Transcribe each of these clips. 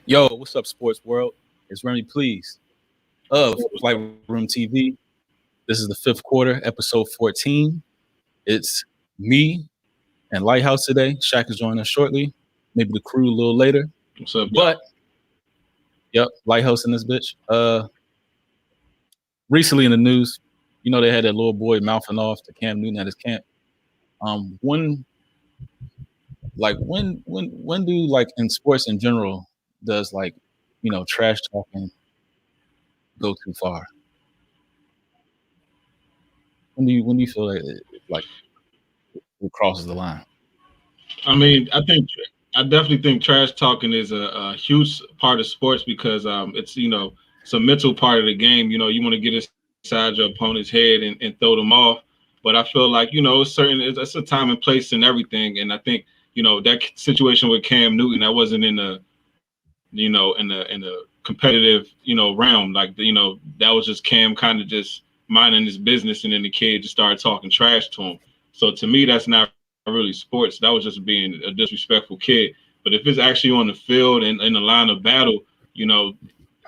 Yo, what's up, sports world? It's Remy Please of Flight Room TV. This is the fifth quarter, episode 14. It's me and Lighthouse today. Shaq is joining us shortly. Maybe the crew a little later. What's up? But, yep, Lighthouse in this bitch. Recently in the news, you know, they had that little boy mouthing off to Cam Newton at his camp. When do, like, in sports in general, does, like, you know, trash talking go too far? When do you feel like it crosses the line? I mean, I definitely think trash talking is a huge part of sports because it's, you know, it's a mental part of the game. You know, you want to get inside your opponent's head and throw them off. But I feel like, you know, it's a time and place and everything. And I think, you know, that situation with Cam Newton, that wasn't in the competitive, you know, realm. Like, you know, that was just Cam kind of just minding his business, and then the kid just started talking trash to him. So to me, that's not really sports. That was just being a disrespectful kid. But if it's actually on the field and in the line of battle, you know,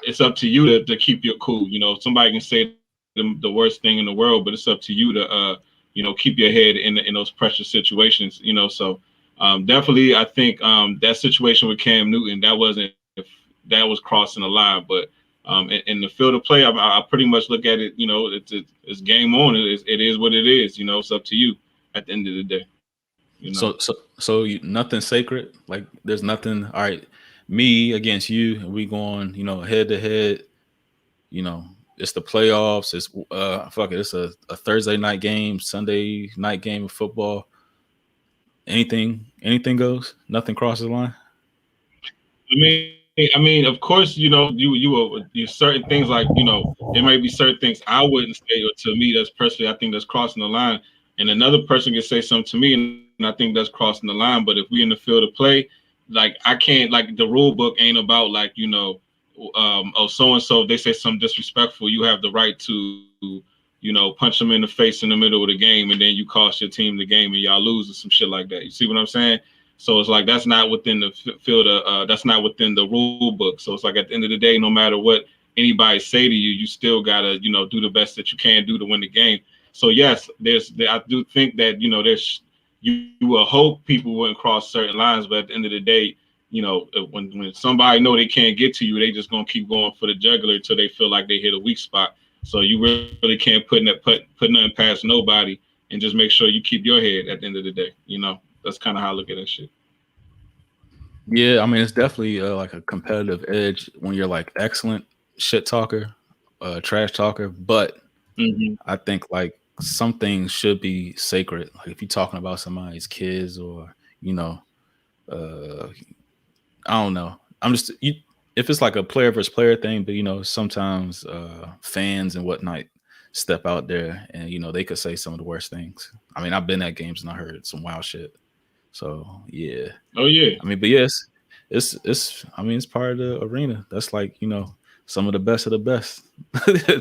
it's up to you to keep your cool. You know, somebody can say the worst thing in the world, but it's up to you to, you know, keep your head in those pressure situations, you know. So definitely, I think that situation with Cam Newton, that was crossing the line. But in the field of play, I pretty much look at it, you know, it's game on. It is what it is. You know, it's up to you at the end of the day. You know? So nothing sacred. Like, there's nothing. All right, me against you, and we going, you know, head to head. You know, it's the playoffs. It's It's a Thursday night game, Sunday night game of football. Anything goes. Nothing crosses the line. I mean, of course, you know, you certain things, like, you know, there may be certain things I wouldn't say, or to me, that's personally, I think that's crossing the line. And another person can say something to me, and I think that's crossing the line. But if we in the field of play, like, I can't, like, the rule book ain't about, like, you know, so and so, if they say something disrespectful, you have the right to, you know, punch them in the face in the middle of the game, and then you cost your team the game and y'all lose or some shit like that. You see what I'm saying? So it's like, that's not within the field of, that's not within the rule book. So it's like, at the end of the day, no matter what anybody say to you, you still gotta, you know, do the best that you can do to win the game. So yes, I do think that, you know, you will hope people wouldn't cross certain lines, but at the end of the day, you know, when somebody know they can't get to you, they just gonna keep going for the jugular until they feel like they hit a weak spot. So you really can't put nothing past nobody, and just make sure you keep your head at the end of the day. You know, that's kind of how I look at that shit. Yeah, I mean, it's definitely like a competitive edge when you're like excellent shit talker, trash talker. But I think, like, some things should be sacred. Like, if you're talking about somebody's kids, or, you know, I don't know. If it's like a player versus player thing, but, you know, sometimes fans and whatnot step out there, and, you know, they could say some of the worst things. I mean, I've been at games and I heard some wild shit. So yeah. Oh yeah. I mean, but yes, it's I mean, it's part of the arena. That's like, you know, some of the best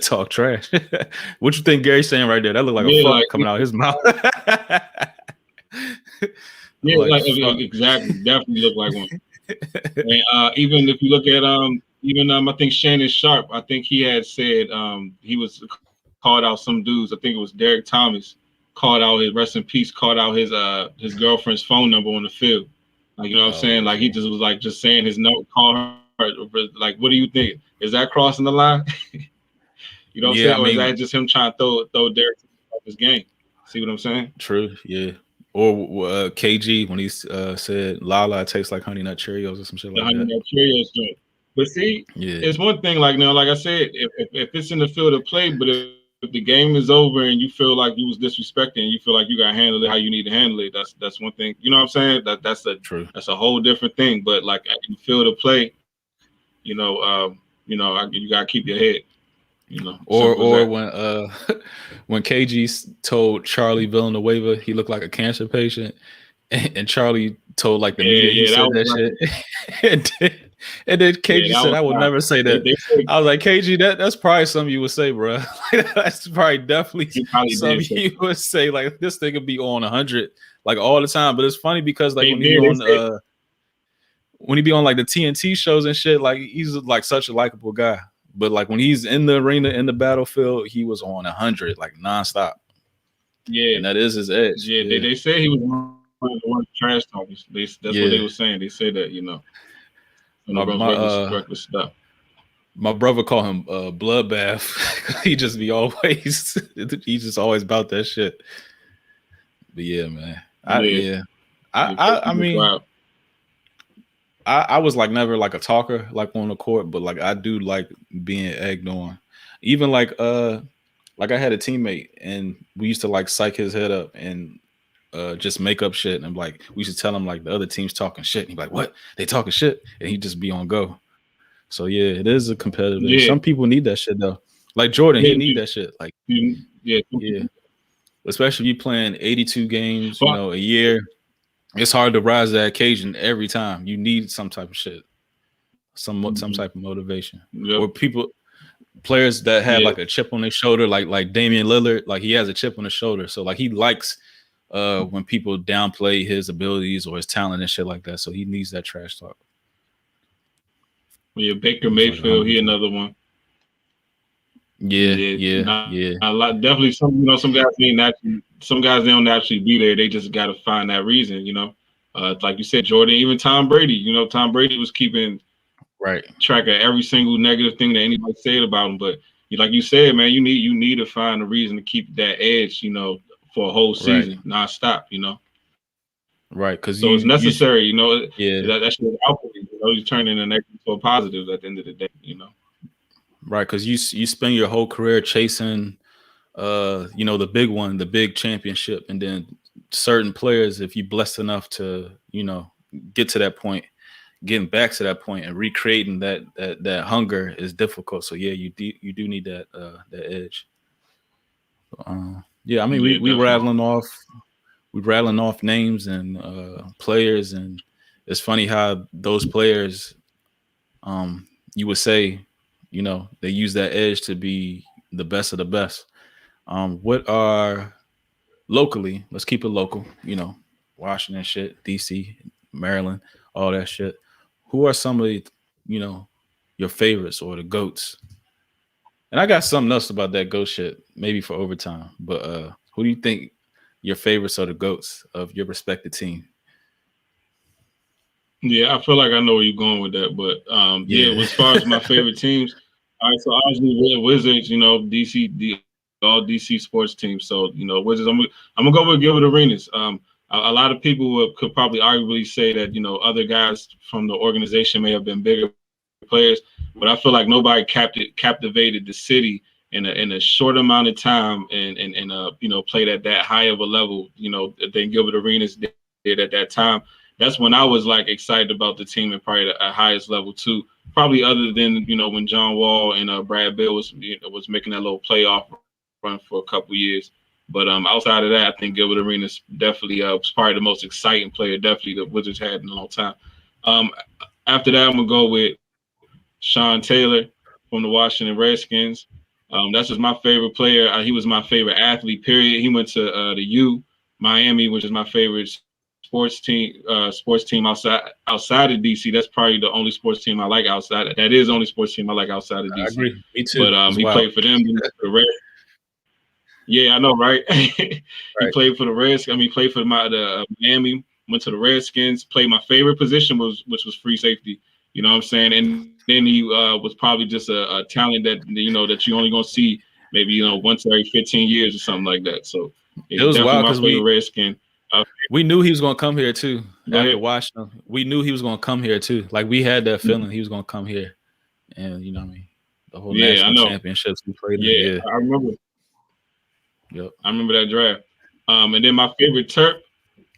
talk trash. What you think Gary's saying right there? That looked like a fuck, like, coming out of his mouth. Yeah, like exactly. Definitely look like one. And even if you look at I think Shannon Sharp, I think he had said he was called out some dudes. I think it was Derek Thomas, called out his, rest in peace, called out his girlfriend's phone number on the field. Like, you know what I'm saying? Like, he just was like just saying his note, call her. Like, what do you think? Is that crossing the line? You know what I'm saying? Or is that just him trying to throw Derek off his game? See what I'm saying? True. Yeah. Or KG when he said Lala tastes like Honey Nut Cheerios or some shit like that. The Honey Nut Cheerios joint. But see, it's one thing, like, now, like I said, if it's in the field of play, but if the game is over and you feel like you was disrespecting, and you feel like you got to handle it how you need to handle it, that's one thing. You know what I'm saying? That's a whole different thing. But, like, in the field of play, you got to keep your head. You know, simple as Or that. when KG told Charlie Villanueva he looked like a cancer patient, and Charlie told like the Yeah, media he yeah, that said was that like, shit, and then yeah, KG that said was I would wild. never say They that. they say I was like KG, that's probably something you would say, bro. Like, that's probably definitely he probably did something say you that. would say. Like this thing could be on 100 like all the time. But it's funny because like They did. They said, when he be on like the TNT shows and shit, like he's like such a likable guy. But like when he's in the arena in the battlefield, he was on 100 like nonstop, yeah, and that is his edge. yeah. They Yeah, they said he was one of the trash talkers. That's what they yeah. were saying. They said that, on the My my reckless stuff. my brother call him bloodbath. He just be always he's just always about that shit. But yeah, man. I Yeah, yeah. yeah. But I he was mean wild. I was like never like a talker like on the court, but like I do like being egged on. Even like I had a teammate and we used to like psych his head up and just make up shit and like we used to tell him like the other team's talking shit. And he'd be like, "What? They talking shit?" And he'd just be on go. So yeah, it is a competitive edge. Yeah, Some people need that shit though. Like Jordan, he yeah, need that shit. Like yeah. yeah, especially if you playing 82 games, But a year. It's hard to rise to that occasion every time. You need some type of shit, some type of motivation, yep, or players that have yeah, like a chip on their shoulder, like Damian Lillard, like he has a chip on his shoulder, so like he likes when people downplay his abilities or his talent and shit like that. So he needs that trash talk. yeah. Baker He's like a Mayfield, hungry he fan. another one. Yeah, Yeah, yeah, not yeah. a lot. Definitely some guys ain't actually. Some guys they don't actually be there. They just got to find that reason. Like you said, Jordan, even Tom Brady. Tom Brady was keeping Right, track of every single negative thing that anybody said about him. But like you said, man, you need to find a reason to keep that edge. For a whole right, season, nonstop. right. Because So it's necessary. yeah, That shit is out for you. You turn in a negative to a positive at the end of the day. right. Because you spend your whole career chasing the big one, the big championship, and then certain players, if you blessed enough to, get to that point, getting back to that point and recreating that hunger is difficult. So yeah, you do need that edge. Yeah, I mean Yeah, we definitely. rattling off names and players, and it's funny how those players, you would say, they use that edge to be the best of the best. What are locally? Let's keep it local. Washington shit, DC, Maryland, all that shit. Who are some of the, you know, your favorites or the goats? And I got something else about that goat shit, maybe for overtime. But who do you think your favorites are the goats of your respective team? Yeah, I feel like I know where you're going with that, but yeah, Yeah. as far as my favorite teams, all right, so obviously Wizards, all DC sports teams. So Wizards, I'm gonna go with Gilbert Arenas. A lot of people could probably arguably say that other guys from the organization may have been bigger players, but I feel like nobody captivated the city in a short amount of time and played at that high of a level than Gilbert Arenas did at that time. That's when I was like excited about the team and probably the highest level too. Probably other than when John Wall and Brad Bill was making that little playoff run for a couple years. But outside of that, I think Gilbert Arenas definitely was probably the most exciting player. Definitely the Wizards had in a long time. Um, After that, I'm gonna go with Sean Taylor from the Washington Redskins. That's just my favorite player. He was my favorite athlete. Period. He went to the U Miami, which is my favorite sports team outside of DC. That's probably the only sports team I like outside. That is the only sports team I like outside of I DC. agree. Me But too. It's he wild. played for them. The Red. Yeah, I know, right? He Right. played for the Redskins. I mean, he played for the Miami. Went to the Redskins. Played my favorite position which was free safety. You know what I'm saying? And then he was probably just a talent that you only gonna see maybe once every 15 years or something like that. So yeah, It he's was definitely wild my because favorite Redskin. Uh, we knew he was gonna come here too. Go After ahead. watching him, we knew he was gonna come here too. Like we had that feeling he was gonna come here, and you know what I mean. The whole Yeah, I national know. championships we played in. Yeah, Yeah. I remember. Yep. I remember that draft. And then my favorite Terp.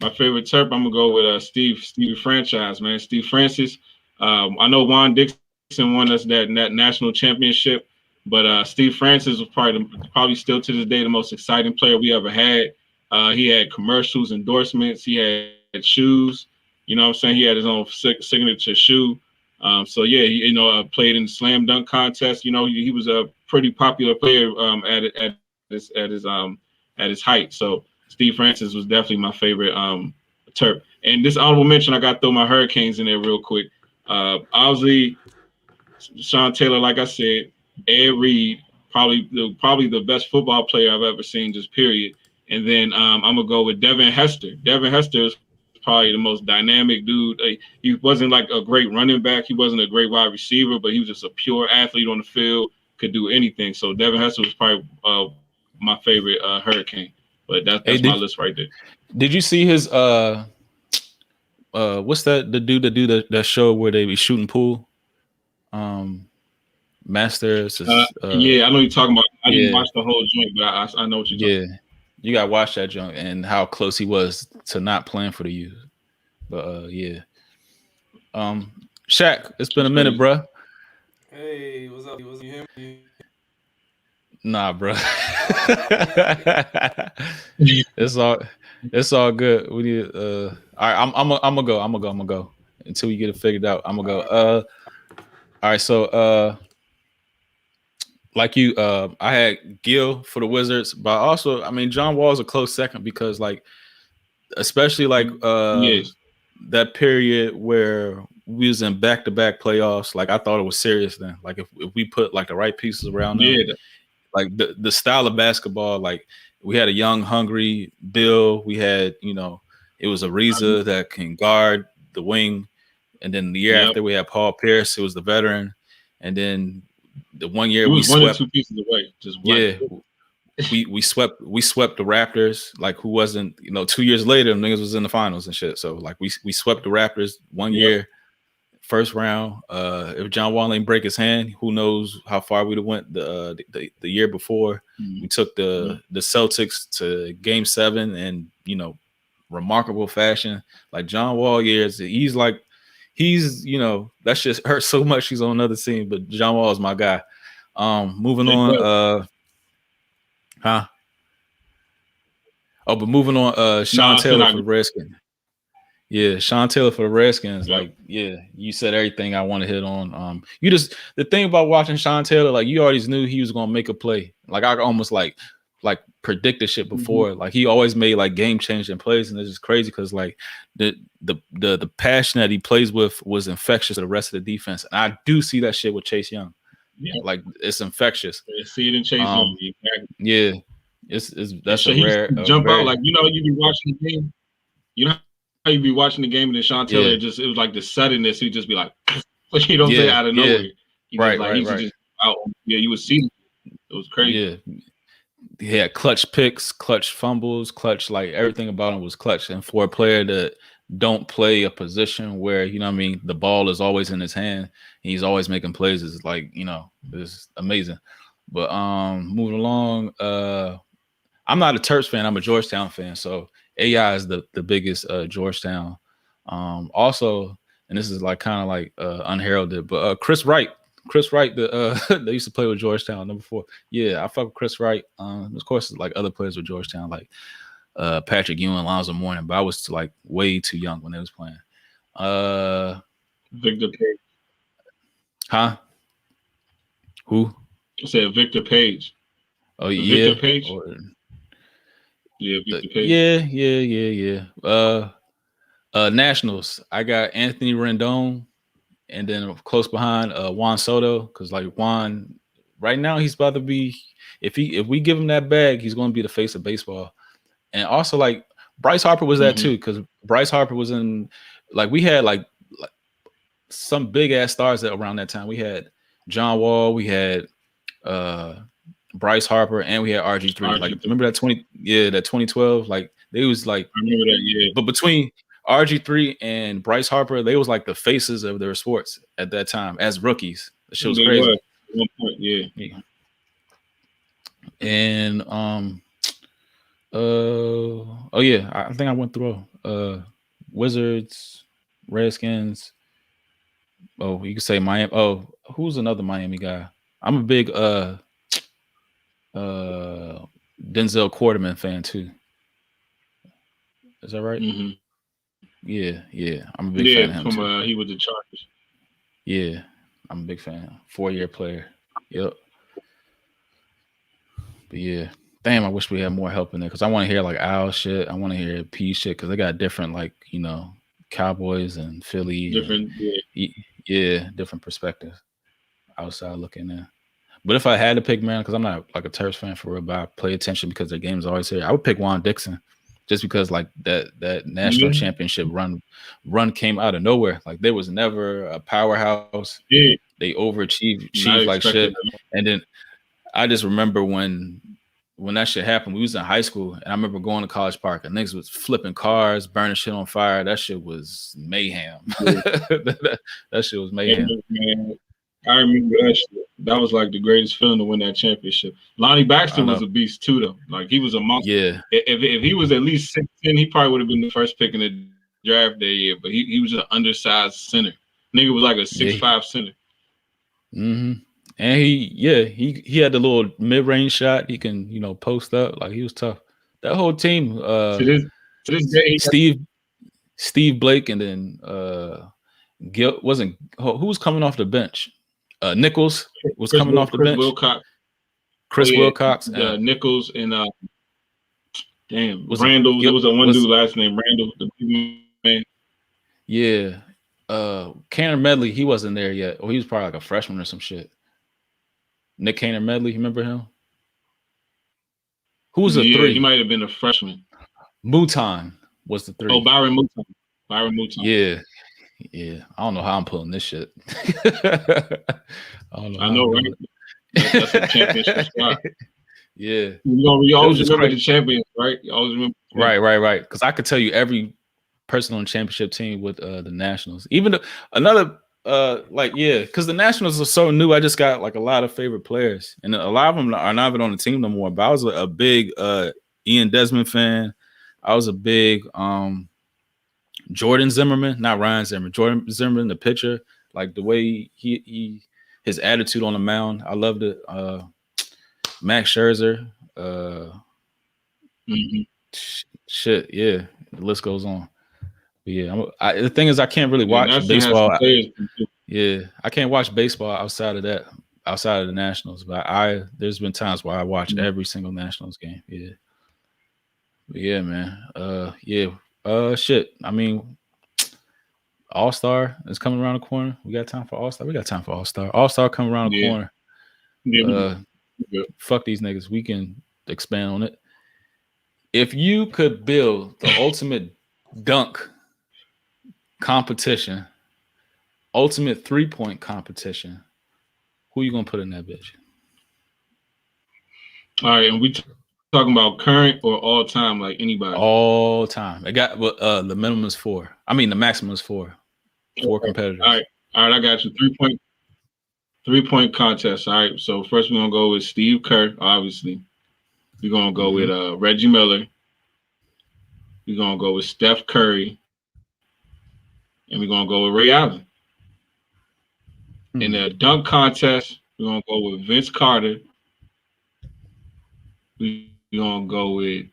I'm gonna go with Stevie Franchise, man. Steve Francis. I know Juan Dixon won us that national championship. But Steve Francis was probably still to this day the most exciting player we ever had. He had commercials, endorsements. He had shoes. You know what I'm saying? He had his own signature shoe. So yeah, played in the slam dunk contest. You know, he was a pretty popular player at his height. So Steve Francis was definitely my favorite Terp. And this honorable mention, I got to throw my Hurricanes in there real quick. Obviously, Sean Taylor, like I said, Ed Reed, probably the best football player I've ever seen, just period. And then I'm gonna go with Devin Hester. Devin Hester is probably the most dynamic dude. He wasn't like a great running back. He wasn't a great wide receiver, but he was just a pure athlete on the field. Could do anything. So Devin Hester was probably my favorite Hurricane. But that's my Hey, list right there. did you see his what's the dude that do that show where they be shooting pool? Masters. Yeah, I know you're talking about. I didn't Yeah, watch the whole joint, but I know what you're talking yeah. You gotta watch that junk and how close he was to not playing for the youth. But yeah. Shaq, it's been a about. minute, It's crazy. bruh. Hey, what's up? You hear me? Nah, bro. It's all good. We need all right, I'm gonna go until we get it figured out. I'm gonna go. All right, so like you, I had Gil for the Wizards, but also, I mean, John Wall's a close second because like especially like Yes. that period where we was in back-to-back playoffs, like I thought it was serious then. Like if we put like the right pieces around them, Yeah. like the style of basketball, like we had a young, hungry Bill. We had, it was Ariza that can guard the wing, and then the year Yep. after we had Paul Pierce, who was the veteran, and then the one It year we was one or swept. two pieces away. Just one. Yeah, we swept the Raptors, like who wasn't, 2 years later, them niggas was in the finals and shit. So like we swept the Raptors one Yep. year, first round. If John Wall ain't break his hand, who knows how far we'd have went the year before. We took the Celtics to Game 7 and remarkable fashion. Like John Wall years, he's that shit hurts so much. He's on another team, but John Wall is my guy. Moving It does. on. Huh? Oh, but moving on. No, Sean I said Taylor I for the agree. Redskins. Yeah, Sean Taylor for the Redskins. Yep. Like, yeah, you said everything I want to hit on. The thing about watching Sean Taylor, like you always knew he was gonna make a play. Like I almost like predicted shit before. Like he always made like game changing plays, and it's just crazy because like the passion that he plays with was infectious to the rest of the defense. And I do see that shit with Chase Young. Yeah. Like it's infectious. See it in Chase Young. Exactly. Yeah, it's that's So a he rare, jump out very, like you be watching the game. You know how you be watching the game and then Sean Taylor it was like the suddenness. He'd just be like, you know what I'm saying, out of nowhere. He just right, like right, he's right. just out. Yeah, you would see. It was crazy. Yeah, he had clutch picks, clutch fumbles, clutch, like everything about him was clutch. And for a player that don't play a position where, what I mean, the ball is always in his hand, and he's always making plays, is like, it's amazing. But moving along, I'm not a Terps fan, I'm a Georgetown fan. So AI is the biggest Georgetown. Also, and this is like kind of like unheralded, but Chris Wright. Chris Wright, they used to play with Georgetown, number 4. Yeah, I fuck with Chris Wright. Of course, like other players with Georgetown, like Patrick Ewing, Lonzo Mourning, but I was like way too young when they was playing. Victor Page. Huh? Who? I said Victor Page. Oh yeah. Victor Page. Yeah, Victor Page. Yeah. Nationals. I got Anthony Rendon. And then close behind Juan Soto, because like Juan, right now he's about to be, if we give him that bag, he's going to be the face of baseball. And also like Bryce Harper was that too, because Bryce Harper was in, like we had like some big ass stars around that time. We had John Wall, we had Bryce Harper, and we had RG3. Like remember that 2012, like they was like, I remember that. Yeah, but between RG3 and Bryce Harper, they was like the faces of their sports at that time as rookies. The shit was crazy. At one point, yeah. And oh yeah, I think I went through Wizards, Redskins. Oh, you could say Miami. Oh, who's another Miami guy? I'm a big Denzel Quarterman fan too. Is that right? Mm-hmm. Yeah. I'm a big fan Yeah, of him from too. he was the Chargers. Yeah, I'm a big fan. 4-year player. Yep. But yeah, damn, I wish we had more help in there because I want to hear like Al shit. I want to hear P shit because they got different like Cowboys and Philly and Different, yeah. yeah, different perspectives outside looking in. But if I had to pick, man, because I'm not like a Terps fan for real, but I play attention because their game's always here. I would pick Juan Dixon just because like that national Yeah. championship run came out of nowhere. Like there was never a powerhouse. Yeah. They overachieved Not achieved like expected. shit. And then I just remember when that shit happened, we was in high school, and I remember going to College Park, and niggas was flipping cars, burning shit on fire. That shit was mayhem. Yeah. that shit was mayhem. Man, I remember that shit. That was like the greatest feeling to win that championship. Lonnie Baxter was a beast too, though. Like he was a monster. Yeah. If he was at least 6'10", he probably would have been the first pick in the draft that year. But he was an undersized center. Nigga was like a 6'5" center. Mm-hmm. And he had the little mid-range shot. He can post up. Like he was tough. That whole team. To this day, Steve Blake, and then Gil wasn't. Who was coming off the bench? Nichols was coming off the bench. Chris Wilcox, Nichols, and Randall. There was a one dude last name Randall, the big man. Yeah, Cannon Medley. He wasn't there yet, or he was probably like a freshman or some shit. Nick Cannon Medley, you remember him? Who was the 3? He might have been a freshman. Mouton was the 3. Oh, Byron Mouton. Yeah. I don't know how I'm pulling this shit. I know, right? That's a championship spot. Yeah. You always remember the champions, right? You always remember. Right. Because I could tell you every person on the championship team with the Nationals. Even because the Nationals are so new. I just got like a lot of favorite players, and a lot of them are not even on the team no more. But I was a big Ian Desmond fan. I was a big Jordan Zimmerman, not Ryan Zimmerman. Jordan Zimmerman, the pitcher, like the way his attitude on the mound. I loved it. Max Scherzer. Shit, yeah. The list goes on. But yeah, the thing is, I can't really watch baseball. Yeah, I can't watch baseball outside of the Nationals. But there's been times where I watch every single Nationals game. Yeah. But yeah, man. Shit. I mean, All-Star is coming around the corner. We got time for All-Star. We got time for All-Star. All-Star coming around the corner. Fuck these niggas. We can expand on it. If you could build the ultimate dunk competition, ultimate 3-point competition, who you gonna put in that bitch? All right, and we talking about current or all time, like anybody? All time. It got the minimum is 4. I mean the maximum is 4. 4 competitors. All right, I got you. 3-point contest. All right. So first we're gonna go with Steve Kerr, obviously. We're gonna go with Reggie Miller. We're gonna go with Steph Curry. And we're gonna go with Ray Allen. In the dunk contest, we're gonna go with Vince Carter. We're gonna go with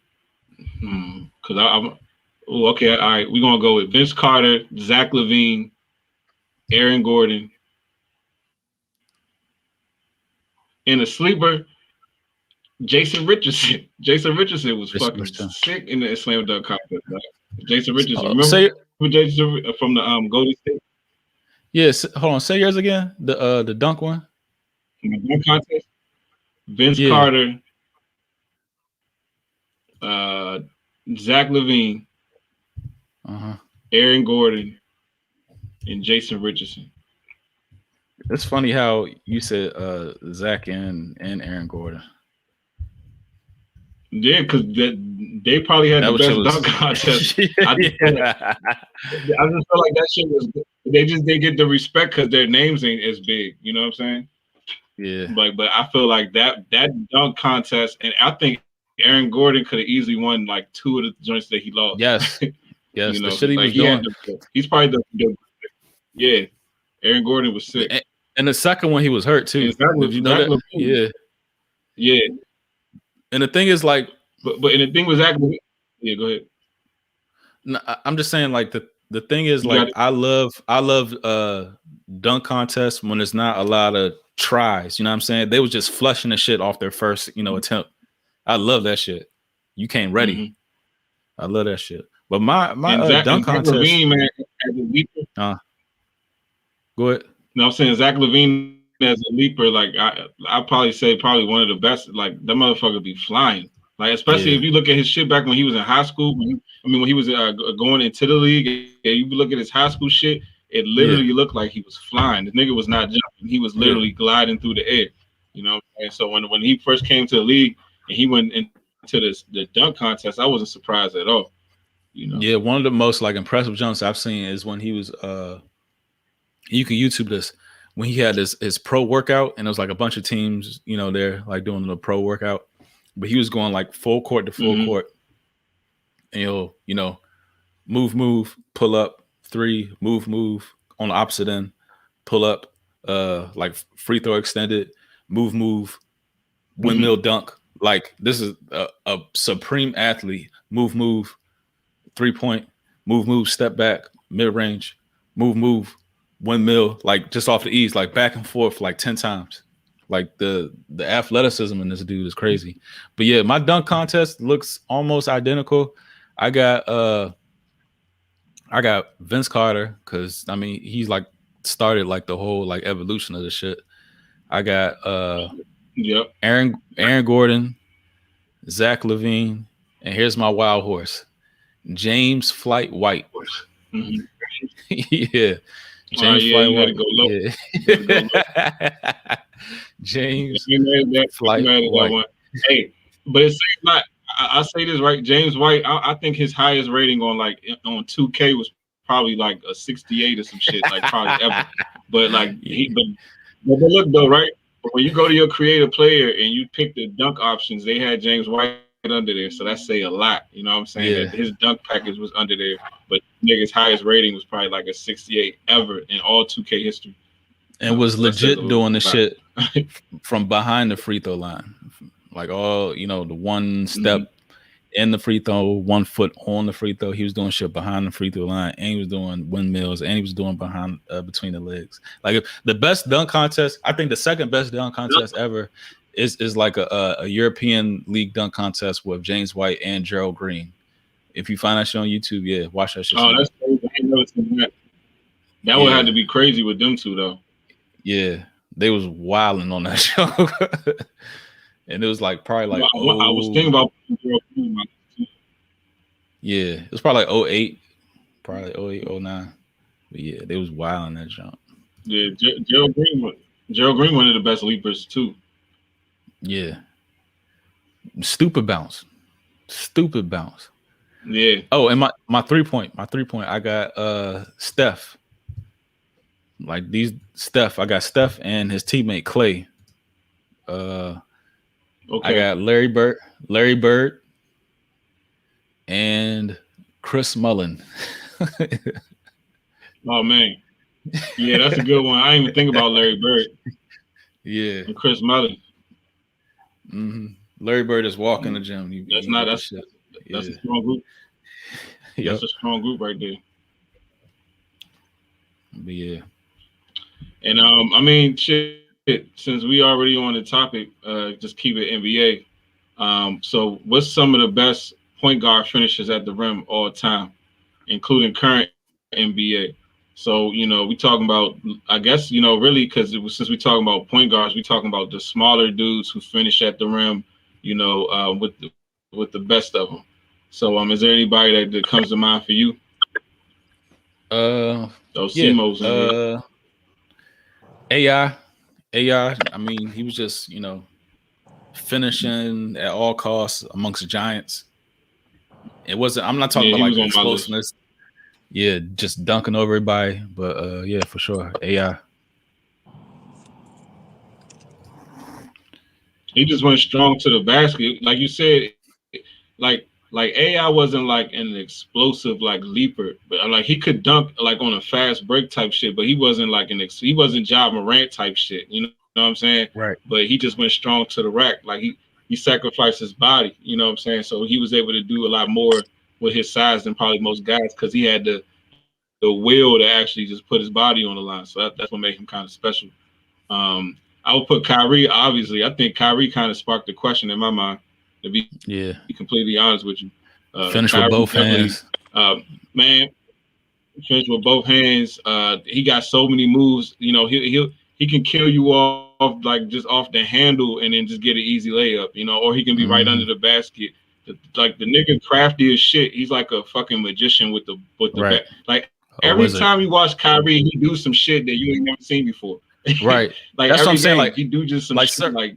okay, all right. We're gonna go with Vince Carter, Zach LaVine, Aaron Gordon. In a sleeper, Jason Richardson. Jason Richardson was fucking sick in the slam dunk contest. Right? Jason Richardson. Remember Jason from the Golden State? Yes. Hold on. Say yours again. The dunk one. The dunk contest. Vince Carter, Zach LaVine, Aaron Gordon, and Jason Richardson. It's funny how you said Zach and Aaron Gordon. Yeah, because they probably had the best dunk contest. I just feel like that shit was. They didn't get the respect because their names ain't as big. You know what I'm saying? Yeah. But I feel like that dunk contest, and I think Aaron Gordon could have easily won like 2 of the joints that he lost. Yes. Yes. You know, the shit he was doing. He's probably the Aaron Gordon was sick. And the second one, he was hurt too. Did you know Zach that? LaVine. Yeah. And the thing is, like, but and the thing was Zach LaVine. Yeah, go ahead. No, I'm just saying, like, the thing is, You like, got it. I love dunk contests when there's not a lot of tries. You know what I'm saying? They was just flushing the shit off their first, attempt. I love that shit. You came ready. Mhm. I love that shit. But my And Zach dunk contest. LaVine, man, as a leaper. Go ahead. No, I'm saying Zach LaVine as a leaper, like I probably say one of the best. Like that motherfucker be flying. Like especially if you look at his shit back when he was in high school. When he was going into the league, and you look at his high school shit, it literally looked like he was flying. The nigga was not jumping; he was literally gliding through the air. You know, and so when he first came to the league and he went into the dunk contest, I wasn't surprised at all. You know, yeah, one of the most like impressive jumps I've seen is when he was you can YouTube this, when he had his pro workout and it was like a bunch of teams, there like doing the pro workout, but he was going like full court to full court, and he'll move, pull up, 3, move on the opposite end, pull up, like free throw extended, move, windmill dunk. Like this is a supreme athlete. Move, 3-point, move, step back, mid range, move, windmill, like just off the ease, like back and forth like 10 times. Like the athleticism in this dude is crazy. But yeah, my dunk contest looks almost identical. I got Vince Carter because I mean he's like started like the whole like evolution of the shit. I got Aaron Gordon, Zach LaVine, and here's my wild horse, James Flight White. Yeah. James Flight White. Yeah. James Flight White. Hey, but it seems like I say this right, James White. I think his highest rating on 2K was probably like a 68 or some shit, like probably ever. But like but look though, right? When you go to your creative player and you pick the dunk options, they had James White under there, so that say a lot. You know what I'm saying? That his dunk package was under there, but nigga's highest rating was probably like a 68 ever in all 2K history. And was legit doing the shit from behind the free throw line. Like all, the one step in the free throw, 1 foot on the free throw. He was doing shit behind the free throw line, and he was doing windmills, and he was doing behind between the legs. Like the best dunk contest, I think the second best dunk contest ever is like a European League dunk contest with James White and Gerald Green. If you find that shit on YouTube, watch that shit. Oh, that's crazy. I didn't know that. That would have to be crazy with them two though. Yeah, they was wilding on that show. And it was like probably like I was thinking about it was probably like 08, probably 08, 09. But yeah, they was wild on that jump. Yeah, Gerald Green, one of the best leapers too. Yeah. Stupid bounce. Yeah. Oh, and my 3-point, I got Steph. Like I got Steph and his teammate Clay. I got Larry Bird, and Chris Mullin. Oh man, yeah, that's a good one. I didn't even think about Larry Bird. Yeah, and Chris Mullin. Larry Bird is walking the gym. That's a strong group. That's a strong group right there. But yeah, and I mean, shit. Since we already on the topic, just keep it NBA. So what's some of the best point guard finishes at the rim all time, including current NBA? So, we talking about, I guess, really, because since we talking about point guards, we talking about the smaller dudes who finish at the rim, with the best of them. So, is there anybody that comes to mind for you? Simos. AI. I mean, he was just, finishing at all costs amongst the Giants. It wasn't. I'm not talking about like explosiveness. Yeah, just dunking over everybody. But yeah, for sure, AI. He just went strong to the basket, like you said. Like like AI wasn't like an explosive like leaper, but like he could dunk like on a fast break type shit, but he wasn't like he wasn't Ja Morant type shit. You know what I'm saying? Right. But he just went strong to the rack. Like he sacrificed his body. You know what I'm saying? So he was able to do a lot more with his size than probably most guys because he had the will to actually just put his body on the line. So that's what made him kind of special. I would put Kyrie. Obviously, I think Kyrie kind of sparked the question in my mind. To be completely honest with you, finish with both hands. Man, finish with both hands. He got so many moves. You know, he can kill you off like just off the handle and then just get an easy layup. You know, or he can be right under the basket. Like the nigga crafty as shit. He's like a fucking magician with the right. Like every time you watch Kyrie, he do some shit that you ain't never seen before. Right. Like that's what I'm saying. game, like he do just some like shit, like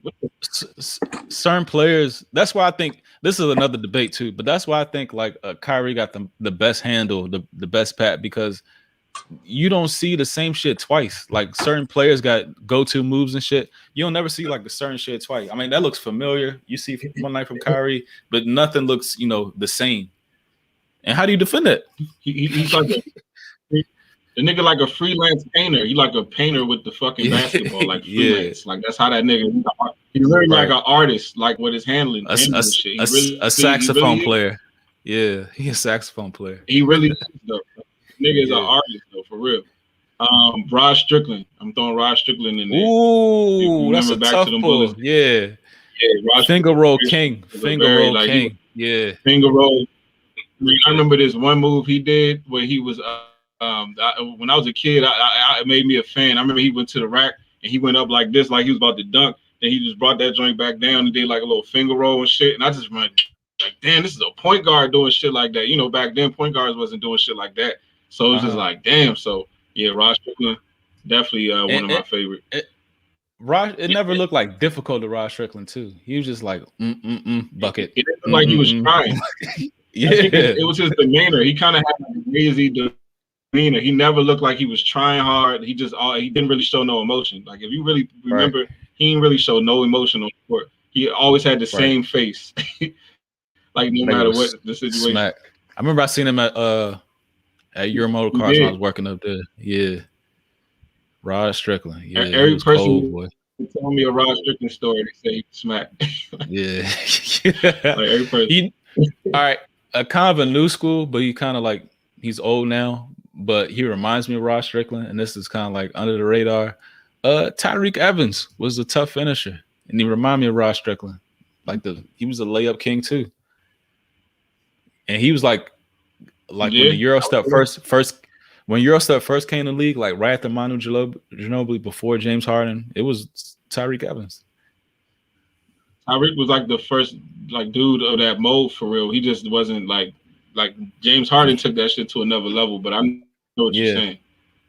certain players. That's why I think this is another debate too. But that's why I think like Kyrie got the best handle, the best pat, because you don't see the same shit twice. Like certain players got go-to moves and shit. You don't never see like the certain shit twice. I mean, that looks familiar. You see one night from Kyrie, but nothing looks, the same. And how do you defend it? He's like the nigga like a freelance painter. He like a painter with the fucking basketball, like freelance. Like that's how that nigga. He's really like an artist, like with his handling. A saxophone player. Yeah, he's a saxophone player. He really is though. Nigga is an artist though, for real. Rod Strickland. I'm throwing Rod Strickland in there. Ooh, that's a tough pull. Yeah. Rod finger roll king. Finger roll king. Yeah. Finger roll. I remember this one move he did where he was when I was a kid, it made me a fan. I remember he went to the rack and he went up like this, like he was about to dunk. Then he just brought that joint back down and did like a little finger roll and shit. And I just went like, damn, this is a point guard doing shit like that. You know, back then point guards wasn't doing shit like that. So it was just like, damn. So yeah, Rod Strickland, definitely one of my favorite. It never looked like difficult to Rod Strickland too. He was just like bucket. It didn't look like he was trying. Yeah, it was his demeanor. He kind of had a crazy demeanor. He never looked like he was trying hard. He didn't really show no emotion. Like if you really remember, he didn't really show no emotion on the court. He always had the same face. Like no matter what the situation. Smack. I remember I seen him at Euro Motor Cars when I was working up there. Yeah. Rod Strickland. Yeah. Every person who told me a Rod Strickland story, they say he smacked. Yeah. Like every person. All right. Kind of a new school, but he kind of like he's old now, but he reminds me of Rod Strickland, and this is kind of like under the radar. Tyreke Evans was a tough finisher, and he reminded me of Rod Strickland. Like he was a layup king too. And he was like when the Eurostep when Eurostep first came to the league, like right after Manu Ginobili, before James Harden, it was Tyreke Evans. Tyreke was like the first like dude of that mold for real. He just wasn't like James Harden took that shit to another level. But I know what you're saying.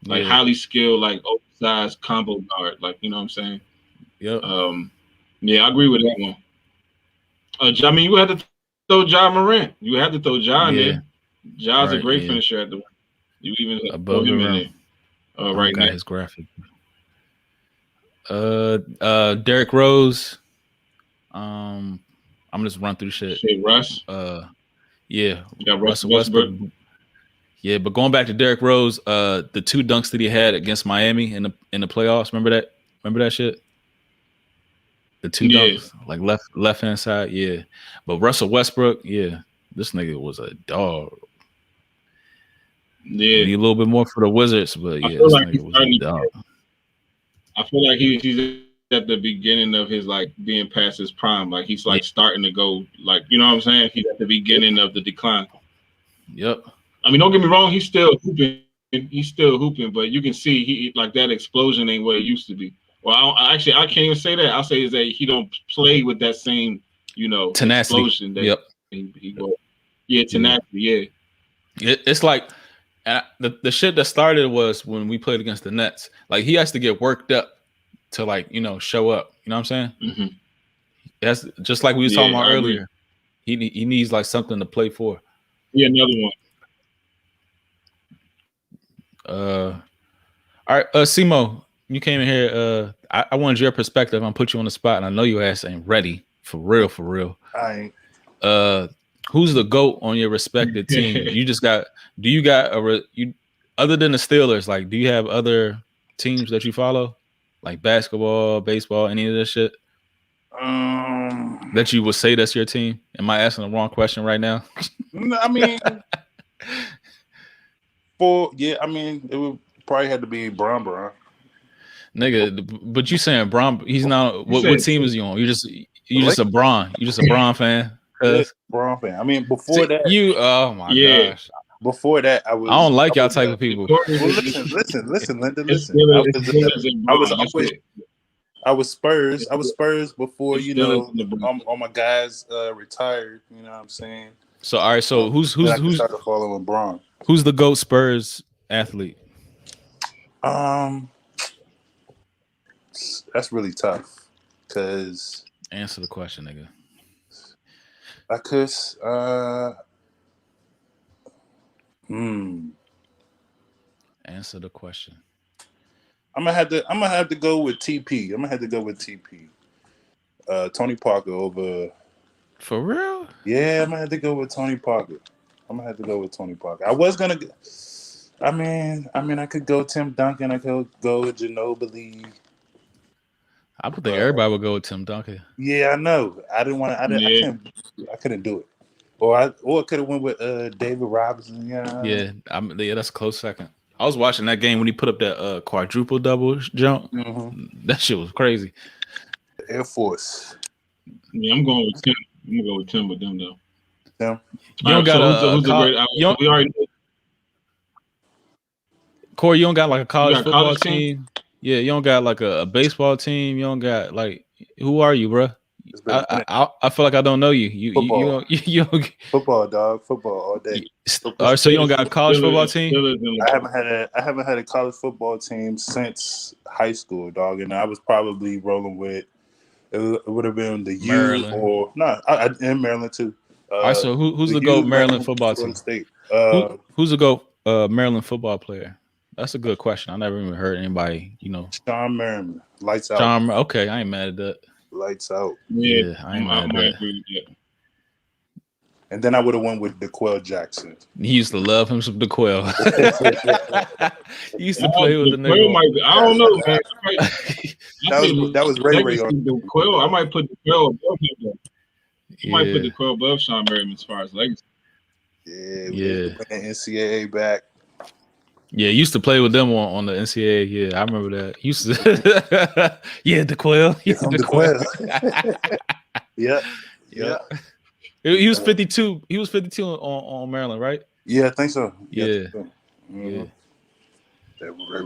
Like highly skilled, like oversized combo guard. Like you know what I'm saying? Yep. Yeah, I agree with that one. I mean, you had to throw Ja Morant. You had to throw Ja in there. Ja's a great finisher at the one. You even throw him in there. Right now. His graphic. Derrick Rose. I'm just run through shit. Russ. Yeah. You got Russell Westbrook. Yeah, but going back to Derrick Rose, the two dunks that he had against Miami in the playoffs. Remember that? Remember that shit? The two dunks, like left hand side. Yeah. But Russell Westbrook, this nigga was a dog. Yeah. Need a little bit more for the Wizards, but this nigga was a dog. I feel like he's at the beginning of his like being past his prime. Like he's like starting to go like, you know what I'm saying? He's at the beginning of the decline. Yep. I mean, don't get me wrong, he's still hooping. He's still hooping, but you can see he like that explosion ain't what it used to be. Well, I can't even say that. I'll say is that he don't play with that same, tenacity. Explosion that he was. Yeah, tenacity. Yeah. It's like the shit that started was when we played against the Nets. Like he has to get worked up to like show up. You know what I'm saying? Mm-hmm. That's just like we was talking about earlier. He needs like something to play for. Yeah, another one. All right, Simo, you came in here. I wanted your perspective. I'm put you on the spot, and I know your ass ain't ready for real. I ain't. Who's the GOAT on your respective team? You just got. Do you got you other than the Steelers? Like, do you have other teams that you follow, like basketball, baseball, any of this shit that you would say that's your team? Am I asking the wrong question right now? I mean, I mean, it would probably have to be Bron. Nigga, but you saying Bron? He's not. What team is he on? You just a Bron. You just a Bron fan. Yeah, Bron fan. I mean, before that, oh my gosh. Before that, I don't like y'all type of people. Well, listen, Linda, listen. I was Spurs. I was Spurs before all my guys retired. You know what I'm saying? So all right. So who's started following Bron? Who's the GOAT Spurs athlete? That's really tough. Cause answer the question, nigga. Answer the question. I'm gonna have to go with TP. Tony Parker over. For real? Yeah, I'm gonna have to go with Tony Parker. I was gonna. I mean, I could go Tim Duncan. I could go with Ginobili. I would think everybody would go with Tim Duncan. Yeah, I know. I didn't want to. I couldn't do it. Or I could have went with David Robinson. Yeah, that's a close second. I was watching that game when he put up that quadruple double jump. Mm-hmm. That shit was crazy. Air Force. Yeah, I'm going with Tim. I'm gonna go with Tim with them though. Tim. You don't got we already know. Corey, you don't got like a college football team? Yeah, you don't got like a baseball team. You don't got like who are you, bro? I feel like I don't know you. You don't, football, dog. Football all day. All right, so you don't got a college football team? I haven't had a college football team since high school, dog. And I was probably rolling with it would have been the Maryland. In Maryland too. All right, so who's the GOAT Maryland football team? State. Who's the GOAT Maryland football player? That's a good question. I never even heard anybody, Sean Merriman. Lights out. Okay, I ain't mad at that. Lights out. Yeah, I ain't mad at that. And then I would have went with DeQuell Jackson. He used to love him some DeQuell. He used to play with the nigga. I don't know, man. that was Ray on DeQuell. I might put DeQuell above him. I might put DeQuell above Sean Merriman as far as legacy. Yeah. NCAA back. Yeah, used to play with them on the NCAA. Yeah, I remember that. Used to, DeQuell. DeQuell. Yeah. He was 52. He was 52 on Maryland, right? Yeah, I think so. Yeah. Mm-hmm.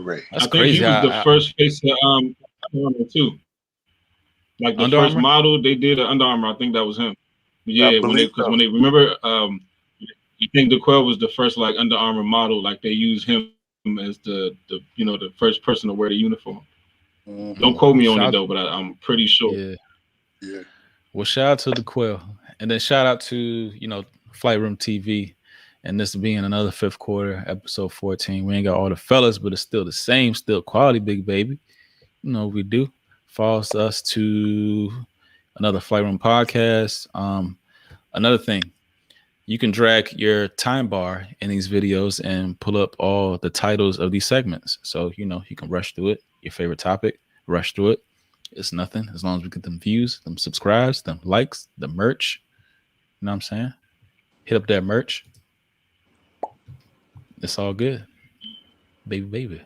Ray. That's I think crazy. He was the first face of Under Armour too. Like the first model they did at Under Armour. I think that was him. Yeah, when they remember. I think DeQuell was the first like Under Armour model. Like they used him as the first person to wear the uniform. Mm-hmm. Don't quote me on it though, but I'm pretty sure. Yeah. Well, shout out to DeQuell, and then shout out to Flight Room TV, and this being another fifth quarter episode 14. We ain't got all the fellas, but it's still the same, still quality, big baby. You know what we do. Follows us to another Flight Room podcast. Another thing. You can drag your time bar in these videos and pull up all the titles of these segments. So, you can rush through it. Your favorite topic, rush through it. It's nothing as long as we get them views, them subscribes, them likes, the merch. You know what I'm saying? Hit up that merch. It's all good. Baby.